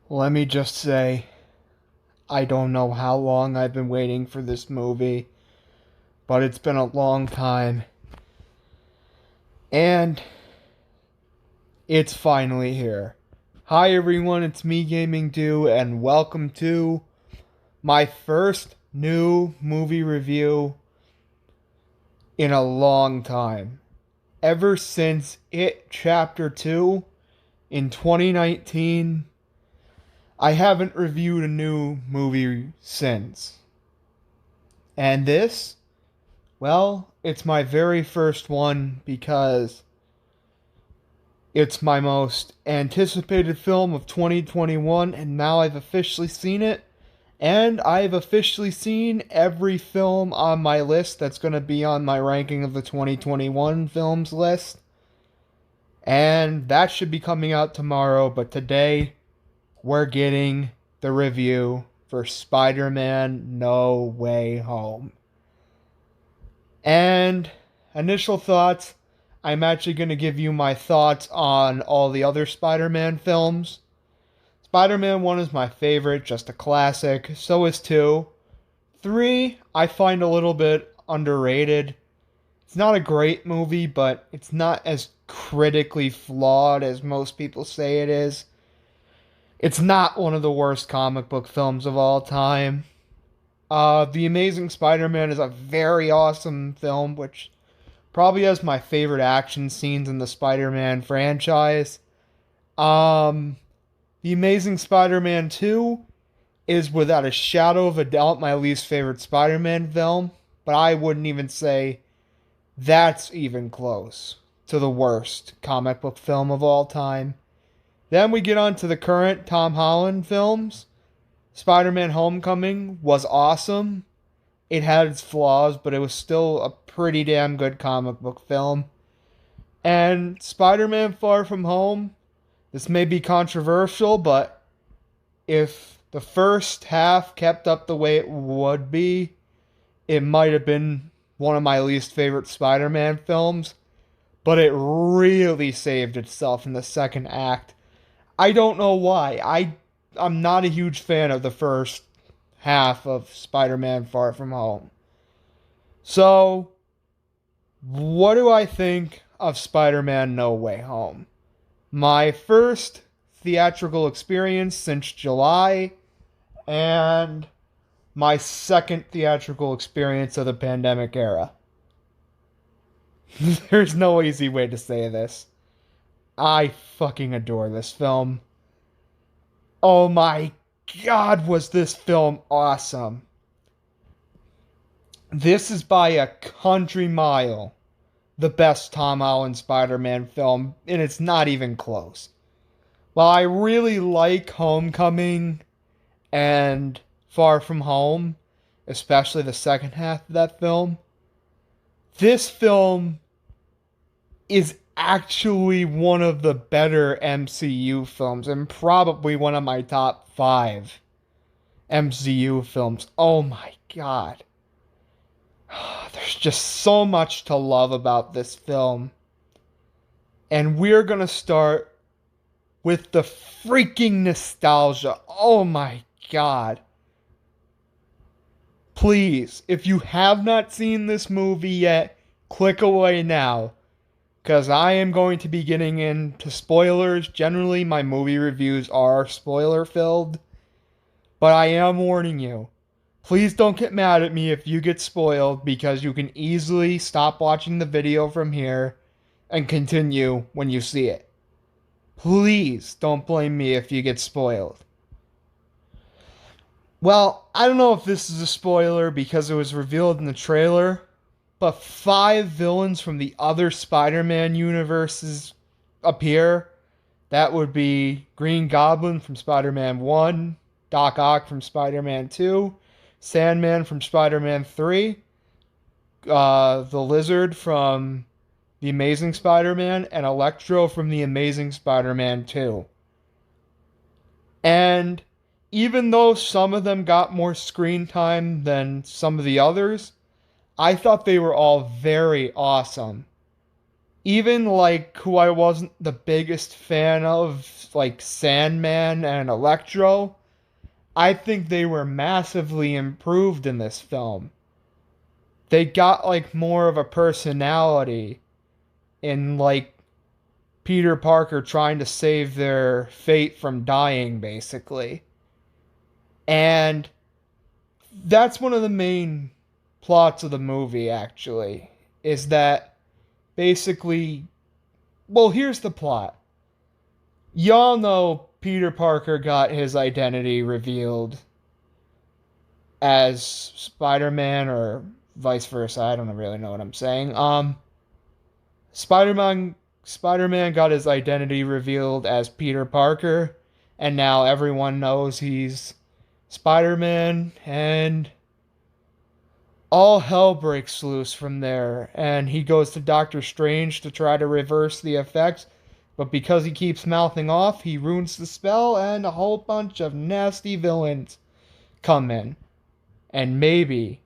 Let me just say, I don't know how long I've been waiting for this movie, but it's been a long time. And it's finally here. Hi everyone, it's me Gaming Do, and welcome to my first new movie review in a long time. Ever since It Chapter 2 in 2019, I haven't reviewed a new movie since. And this, well, it's my very first one because it's my most anticipated film of 2021, and now I've officially seen it. And I've officially seen every film on my list that's going to be on my ranking of the 2021 films list. And that should be coming out tomorrow, but today we're getting the review for Spider-Man No Way Home. And initial thoughts, I'm actually going to give you my thoughts on all the other Spider-Man films. Spider-Man 1 is my favorite, just a classic. So is 2. 3, I find a little bit underrated. It's not a great movie, but it's not as critically flawed as most people say it is. It's not one of the worst comic book films of all time. The Amazing Spider-Man is a very awesome film, which probably has my favorite action scenes in the Spider-Man franchise. The Amazing Spider-Man 2 is without a shadow of a doubt my least favorite Spider-Man film, but I wouldn't even say that's even close to the worst comic book film of all time. Then we get on to the current Tom Holland films. Spider-Man Homecoming was awesome. It had its flaws, but it was still a pretty damn good comic book film. And Spider-Man Far From Home, this may be controversial, but if the first half kept up the way it would be, it might have been one of my least favorite Spider-Man films. But it really saved itself in the second act. I don't know why. I'm not a huge fan of the first half of Spider-Man Far From Home. So, what do I think of Spider-Man No Way Home? My first theatrical experience since July, and my second theatrical experience of the pandemic era. There's no easy way to say this. I fucking adore this film. Oh my god, was this film awesome. This is by a country mile the best Tom Holland Spider-Man film, and it's not even close. While I really like Homecoming and Far From Home, especially the second half of that film, this film is actually one of the better MCU films and probably one of my top 5 MCU films. Oh my god. There's just so much to love about this film. And we're going to start with the freaking nostalgia. Oh my god. Please, if you have not seen this movie yet, click away now, because I am going to be getting into spoilers. Generally, my movie reviews are spoiler filled, but I am warning you. Please don't get mad at me if you get spoiled, because you can easily stop watching the video from here and continue when you see it. Please don't blame me if you get spoiled. Well, I don't know if this is a spoiler because it was revealed in the trailer, but 5 villains from the other Spider-Man universes appear. That would be Green Goblin from Spider-Man 1, Doc Ock from Spider-Man 2, Sandman from Spider-Man 3, the Lizard from The Amazing Spider-Man, and Electro from The Amazing Spider-Man 2. And even though some of them got more screen time than some of the others, I thought they were all very awesome. even like who I wasn't the biggest fan of, like Sandman and Electro, I think they were massively improved in this film. They got like more of a personality in like Peter Parker trying to save their fate from dying, basically. And that's one of the main plots of the movie, actually, is that basically, well, here's the plot. Y'all know Peter Parker got his identity revealed as Spider-Man or vice versa. I don't really know what I'm saying. Spider-Man Spider-Man got his identity revealed as Peter Parker, and now everyone knows he's Spider-Man, and all hell breaks loose from there, and he goes to Doctor Strange to try to reverse the effects, but because he keeps mouthing off, he ruins the spell, and a whole bunch of nasty villains come in, and maybe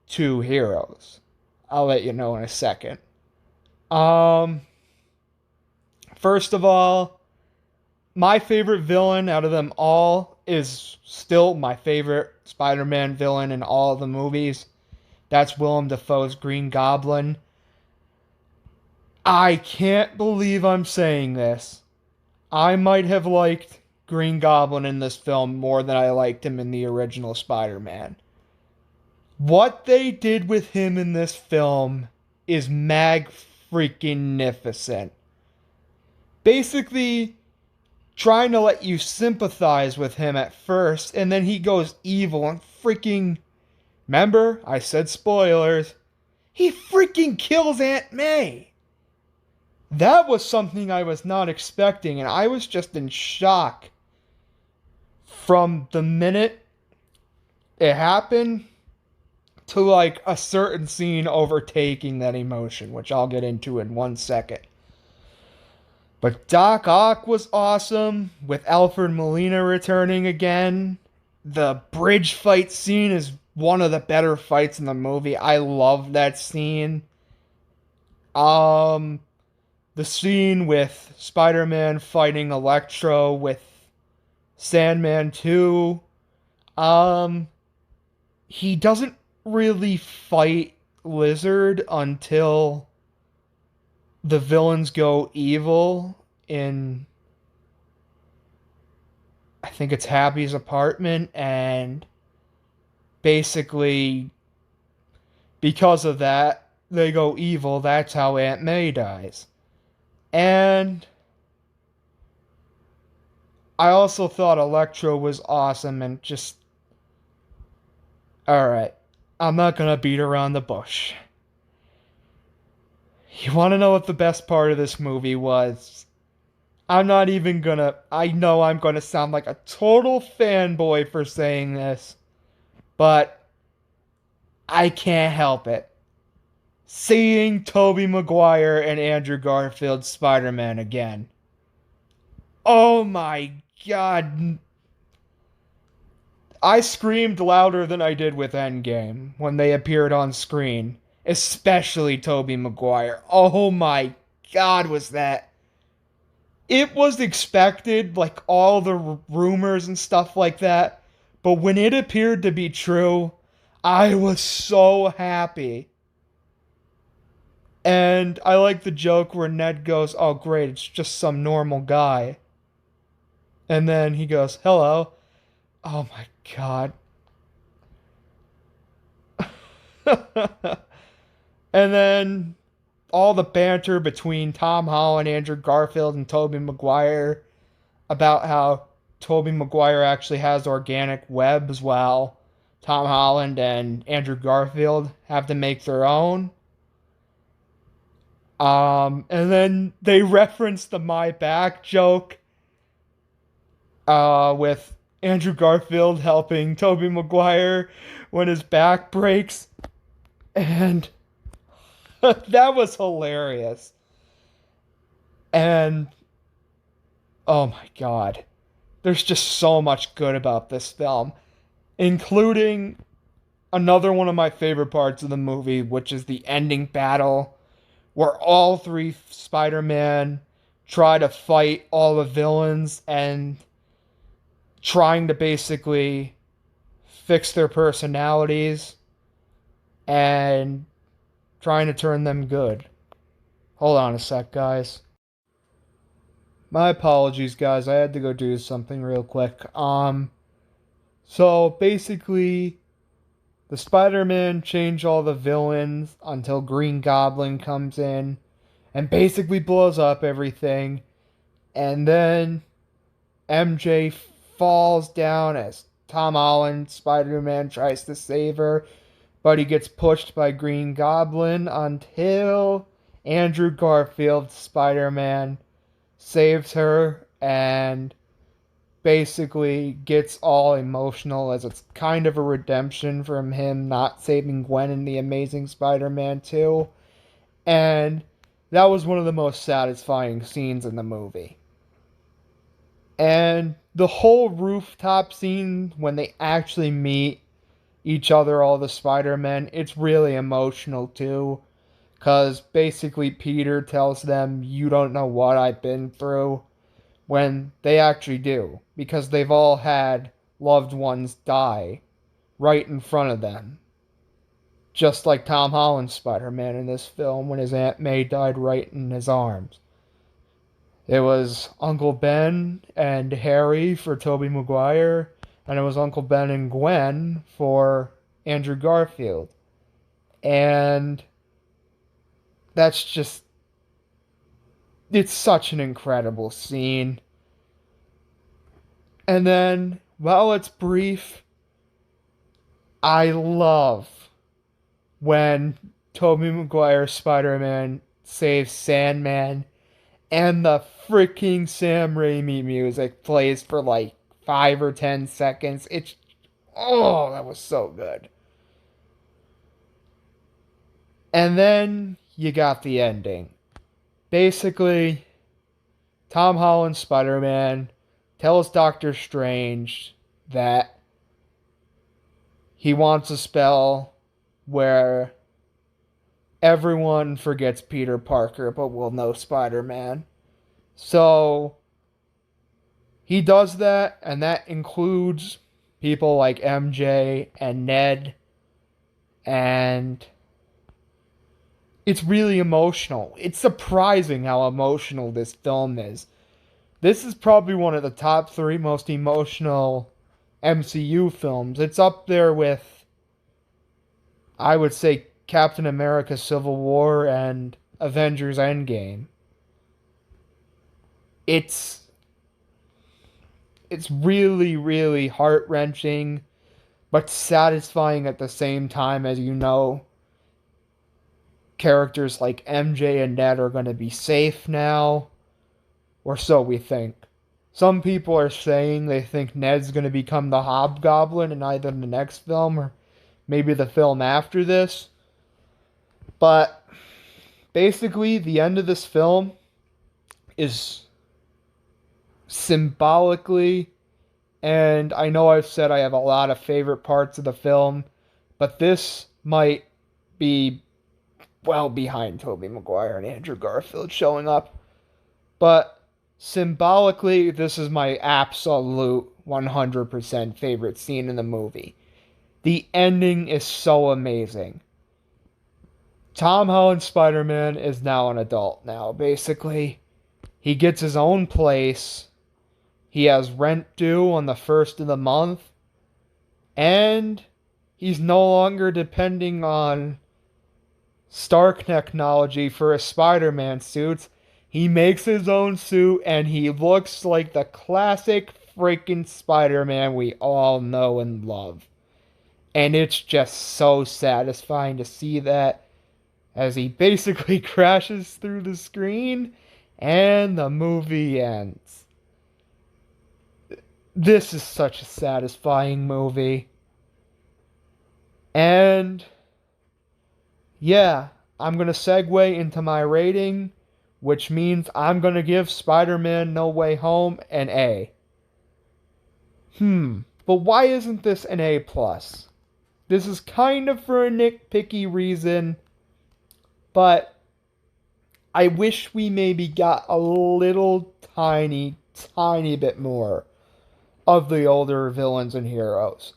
two heroes. I'll let you know in a second. Um, First of all, my favorite villain out of them all is still my favorite Spider-Man villain in all the movies. That's Willem Dafoe's Green Goblin. I can't believe I'm saying this. I might have liked Green Goblin in this film more than I liked him in the original Spider-Man. What they did with him in this film is mag-freaking-nificent. Basically, trying to let you sympathize with him at first, and then he goes evil and freaking... Remember, I said spoilers. He freaking kills Aunt May. That was something I was not expecting, and I was just in shock from the minute it happened to like a certain scene overtaking that emotion, which I'll get into in 1 second. But Doc Ock was awesome, with Alfred Molina returning again. The bridge fight scene is one of the better fights in the movie. I love that scene. The scene with Spider-Man fighting Electro with Sandman 2. He doesn't really fight Lizard until the villains go evil in, I think it's Happy's apartment, and basically because of that they go evil. That's how Aunt May dies. And I also thought Electro was awesome, and just, alright, I'm not gonna beat around the bush. You want to know what the best part of this movie was? I'm not even gonna... I know I'm gonna sound like a total fanboy for saying this, but I can't help it. Seeing Tobey Maguire and Andrew Garfield's Spider-Man again. Oh my god. I screamed louder than I did with Endgame when they appeared on screen. Especially Tobey Maguire. Oh my god, was that... It was expected, like all the rumors and stuff like that. But when it appeared to be true, I was so happy. And I like the joke where Ned goes, oh great, it's just some normal guy. And then he goes, hello. Oh my god. And then all the banter between Tom Holland, Andrew Garfield, and Tobey Maguire about how Tobey Maguire actually has organic webs while Tom Holland and Andrew Garfield have to make their own. And then they reference the My Back joke with Andrew Garfield helping Tobey Maguire when his back breaks. And that was hilarious. And oh my god. There's just so much good about this film, including another one of my favorite parts of the movie, which is the ending battle where all three Spider-Man try to fight all the villains and trying to basically fix their personalities and trying to turn them good. Hold on a sec, guys. My apologies, guys. I had to go do something real quick. So basically, the Spider-Man change all the villains until Green Goblin comes in and basically blows up everything. And then MJ falls down as Tom Holland, Spider-Man, tries to save her, but he gets pushed by Green Goblin until Andrew Garfield, Spider-Man, saves her and basically gets all emotional as it's kind of a redemption from him not saving Gwen in The Amazing Spider-Man 2. And that was one of the most satisfying scenes in the movie. And the whole rooftop scene when they actually meet each other, all the Spider-Men, it's really emotional too. Because basically Peter tells them, "You don't know what I've been through," when they actually do. Because they've all had loved ones die right in front of them. Just like Tom Holland's Spider-Man in this film when his Aunt May died right in his arms. It was Uncle Ben and Harry for Tobey Maguire, and it was Uncle Ben and Gwen for Andrew Garfield. And that's just, it's such an incredible scene. And then, while it's brief, I love when Tobey Maguire's Spider-Man saves Sandman and the freaking Sam Raimi music plays for like 5 or 10 seconds. It's, oh, that was so good. And then you got the ending. Basically, Tom Holland's Spider-Man tells Doctor Strange that he wants a spell where everyone forgets Peter Parker but will know Spider-Man. So he does that, and that includes people like MJ and Ned, and it's really emotional. It's surprising how emotional this film is. This is probably one of the top 3 most emotional MCU films. It's up there with, I would say, Captain America Civil War and Avengers Endgame. It's really, really heart-wrenching, but satisfying at the same time, as you know, characters like MJ and Ned are going to be safe now, or so we think. Some people are saying they think Ned's going to become the Hobgoblin in either the next film or maybe the film after this. But basically, the end of this film is symbolically, and I know I've said I have a lot of favorite parts of the film, but this might be well behind Tobey Maguire and Andrew Garfield showing up. But symbolically, this is my absolute 100% favorite scene in the movie. The ending is so amazing. Tom Holland's Spider-Man is now an adult now, basically. He gets his own place. He has rent due on the 1st of the month. And he's no longer depending on Stark technology for his Spider-Man suits. He makes his own suit and he looks like the classic freaking Spider-Man we all know and love. And it's just so satisfying to see that as he basically crashes through the screen and the movie ends. This is such a satisfying movie. And yeah, I'm going to segue into my rating, which means I'm going to give Spider-Man No Way Home an A. But why isn't this an A+? This is kind of for a nitpicky reason, but I wish we maybe got a little tiny, tiny bit more of the older villains and heroes.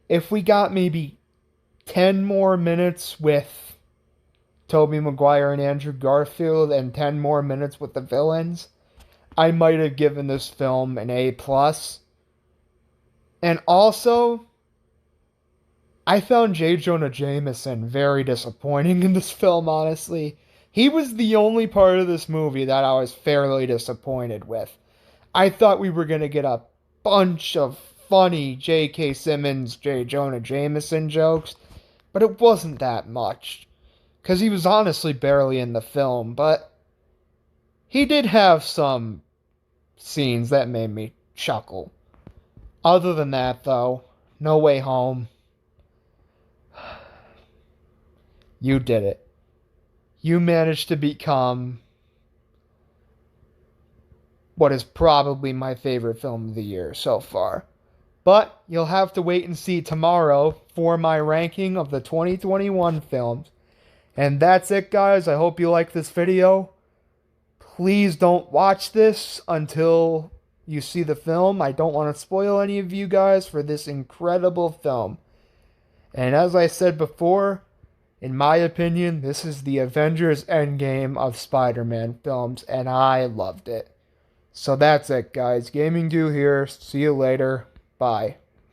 If we got maybe 10 more minutes with Tobey Maguire and Andrew Garfield and 10 more minutes with the villains, I might have given this film an A plus. And also, I found J. Jonah Jameson very disappointing in this film, honestly. He was the only part of this movie that I was fairly disappointed with. I thought we were going to get a bunch of funny J.K. Simmons, J. Jonah Jameson jokes, but it wasn't that much. Because he was honestly barely in the film, but he did have some scenes that made me chuckle. Other than that, though, No Way Home. You did it. You managed to become what is probably my favorite film of the year so far. But you'll have to wait and see tomorrow for my ranking of the 2021 films. And that's it, guys. I hope you like this video. Please don't watch this until you see the film. I don't want to spoil any of you guys for this incredible film. And as I said before, in my opinion, this is the Avengers Endgame of Spider-Man films, and I loved it. So that's it, guys. Gaming Do here. See you later. Bye.